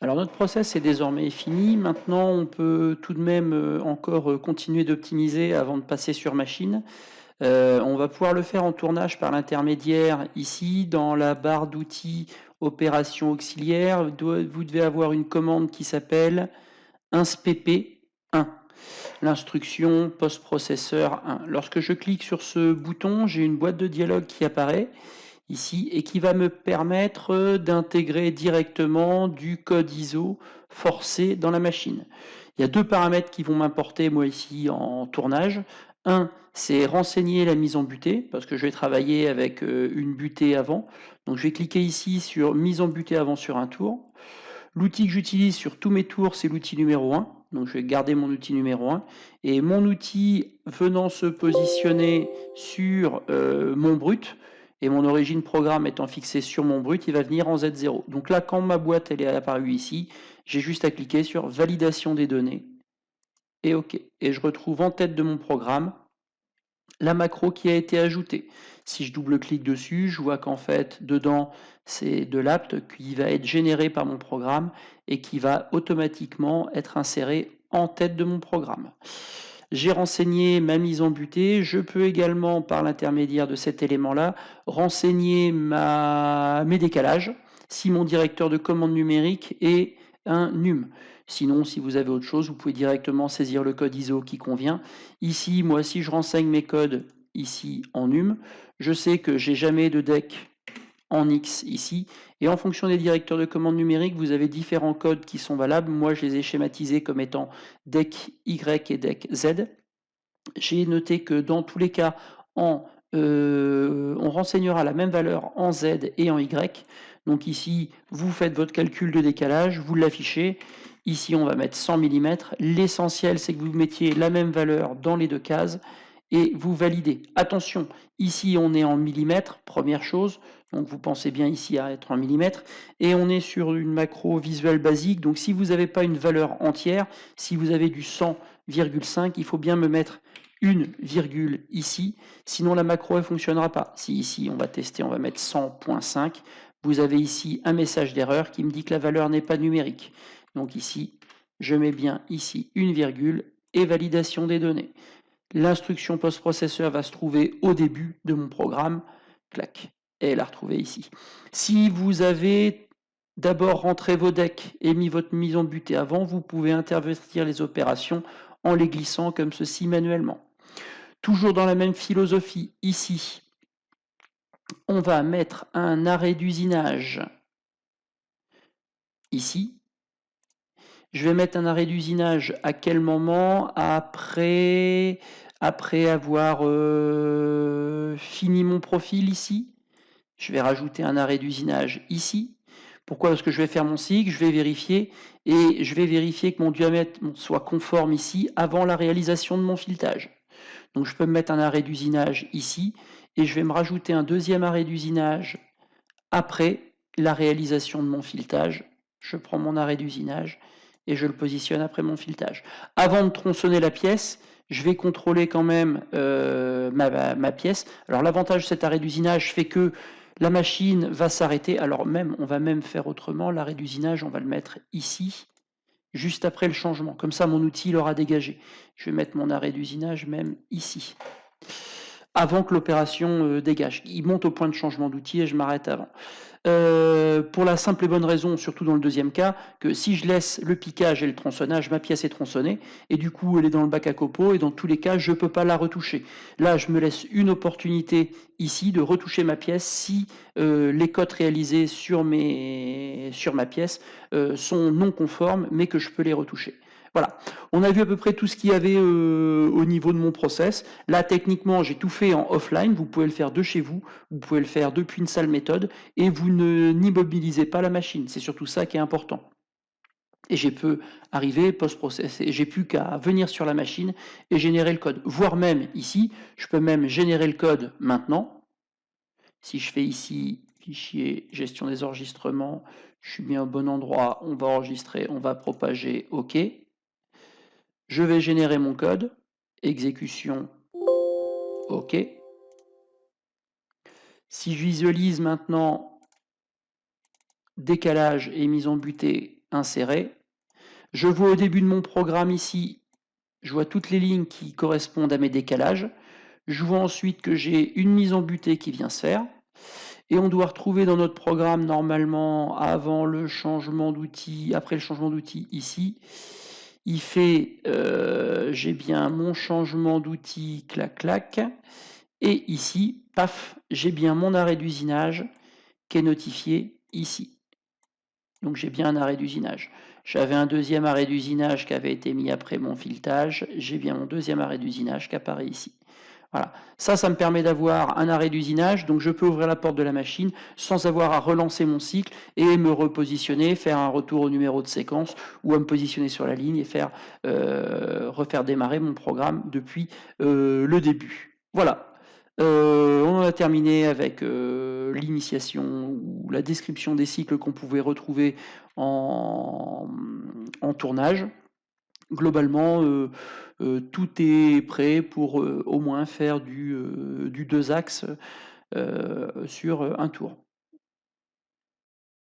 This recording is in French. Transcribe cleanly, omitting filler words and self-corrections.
Alors notre process est désormais fini. Maintenant, on peut tout de même encore continuer d'optimiser avant de passer sur machine. On va pouvoir le faire en tournage par l'intermédiaire ici dans la barre d'outils opération auxiliaire. Vous devez avoir une commande qui s'appelle inspp1. L'instruction post-processeur 1. Lorsque je clique sur ce bouton, j'ai une boîte de dialogue qui apparaît ici et qui va me permettre d'intégrer directement du code ISO forcé dans la machine. Il y a deux paramètres qui vont m'importer moi ici en tournage. Un, c'est renseigner la mise en butée, parce que je vais travailler avec une butée avant. Donc je vais cliquer ici sur mise en butée avant sur un tour. L'outil que j'utilise sur tous mes tours, c'est l'outil numéro 1. Donc je vais garder mon outil numéro 1. Et mon outil venant se positionner sur mon brut, et mon origine programme étant fixée sur mon brut, il va venir en Z0. Donc là, quand ma boîte elle est apparue ici, j'ai juste à cliquer sur validation des données. Et OK. Et je retrouve en tête de mon programme la macro qui a été ajoutée. Si je double-clique dessus, je vois qu'en fait, dedans, c'est de l'apt qui va être généré par mon programme et qui va automatiquement être inséré en tête de mon programme. J'ai renseigné ma mise en butée. Je peux également, par l'intermédiaire de cet élément-là, renseigner mes décalages si mon directeur de commande numérique est un NUM. Sinon, si vous avez autre chose, vous pouvez directement saisir le code ISO qui convient. Ici, moi, si je renseigne mes codes ici en NUM, je sais que j'ai jamais de deck en X ici. Et en fonction des directeurs de commande numérique, vous avez différents codes qui sont valables. Moi, je les ai schématisés comme étant deck Y et deck Z. J'ai noté que dans tous les cas, on renseignera la même valeur en Z et en Y. Donc ici, vous faites votre calcul de décalage, vous l'affichez. Ici, on va mettre 100 mm. L'essentiel, c'est que vous mettiez la même valeur dans les deux cases et vous validez. Attention, ici, on est en millimètres, première chose. Donc vous pensez bien ici à être en millimètres. Et on est sur une macro visuelle basique. Donc si vous n'avez pas une valeur entière, si vous avez du 100,5, il faut bien me mettre une virgule ici, sinon la macro ne fonctionnera pas. Si ici on va tester, on va mettre 100.5, vous avez ici un message d'erreur qui me dit que la valeur n'est pas numérique. Donc ici, je mets bien ici une virgule et validation des données. L'instruction post-processeur va se trouver au début de mon programme, clac, et la retrouver ici. Si vous avez d'abord rentré vos decks et mis votre mise en butée avant, vous pouvez intervertir les opérations en les glissant comme ceci manuellement. Toujours dans la même philosophie, ici, on va mettre un arrêt d'usinage ici. Je vais mettre un arrêt d'usinage à quel moment? Après avoir fini mon profil ici. Je vais rajouter un arrêt d'usinage ici. Pourquoi? Parce que je vais faire mon cycle, je vais vérifier, et je vais vérifier que mon diamètre soit conforme ici avant la réalisation de mon filetage. Donc je peux me mettre un arrêt d'usinage ici, et je vais me rajouter un deuxième arrêt d'usinage après la réalisation de mon filetage. Je prends mon arrêt d'usinage et je le positionne après mon filetage. Avant de tronçonner la pièce, je vais contrôler quand même ma pièce. Alors l'avantage de cet arrêt d'usinage fait que la machine va s'arrêter. Alors même, on va même faire autrement. L'arrêt d'usinage, on va le mettre ici, juste après le changement. Comme ça, mon outil l'aura dégagé. Je vais mettre mon arrêt d'usinage même ici, avant que l'opération dégage. Il monte au point de changement d'outil et je m'arrête avant. Pour la simple et bonne raison, surtout dans le deuxième cas, que si je laisse le piquage et le tronçonnage, ma pièce est tronçonnée, et du coup elle est dans le bac à copeaux, et dans tous les cas, je ne peux pas la retoucher. Là, je me laisse une opportunité ici de retoucher ma pièce si les cotes réalisées sur ma pièce sont non conformes, mais que je peux les retoucher. Voilà, on a vu à peu près tout ce qu'il y avait au niveau de mon process. Là, techniquement, j'ai tout fait en offline. Vous pouvez le faire de chez vous, vous pouvez le faire depuis une salle méthode, et vous n'immobilisez pas la machine. C'est surtout ça qui est important. Et j'ai pu arriver post-process, et j'ai plus qu'à venir sur la machine et générer le code. Voire même ici, je peux même générer le code maintenant. Si je fais ici, fichier, gestion des enregistrements, je suis bien au bon endroit, on va enregistrer, on va propager, OK. Je vais générer mon code, exécution, OK. Si je visualise maintenant décalage et mise en butée, insérer. Je vois au début de mon programme ici, je vois toutes les lignes qui correspondent à mes décalages. Je vois ensuite que j'ai une mise en butée qui vient se faire. Et on doit retrouver dans notre programme, normalement, avant le changement d'outil, après le changement d'outil ici, il fait, j'ai bien mon changement d'outil, clac, clac, et ici, paf, j'ai bien mon arrêt d'usinage qui est notifié ici. Donc j'ai bien un arrêt d'usinage. J'avais un deuxième arrêt d'usinage qui avait été mis après mon filetage, j'ai bien mon deuxième arrêt d'usinage qui apparaît ici. Voilà. Ça me permet d'avoir un arrêt d'usinage, donc je peux ouvrir la porte de la machine sans avoir à relancer mon cycle et me repositionner, faire un retour au numéro de séquence ou à me positionner sur la ligne et refaire démarrer mon programme depuis le début. Voilà. On a terminé avec l'initiation ou la description des cycles qu'on pouvait retrouver en tournage. Globalement, tout est prêt pour au moins faire du 2 axes sur un tour.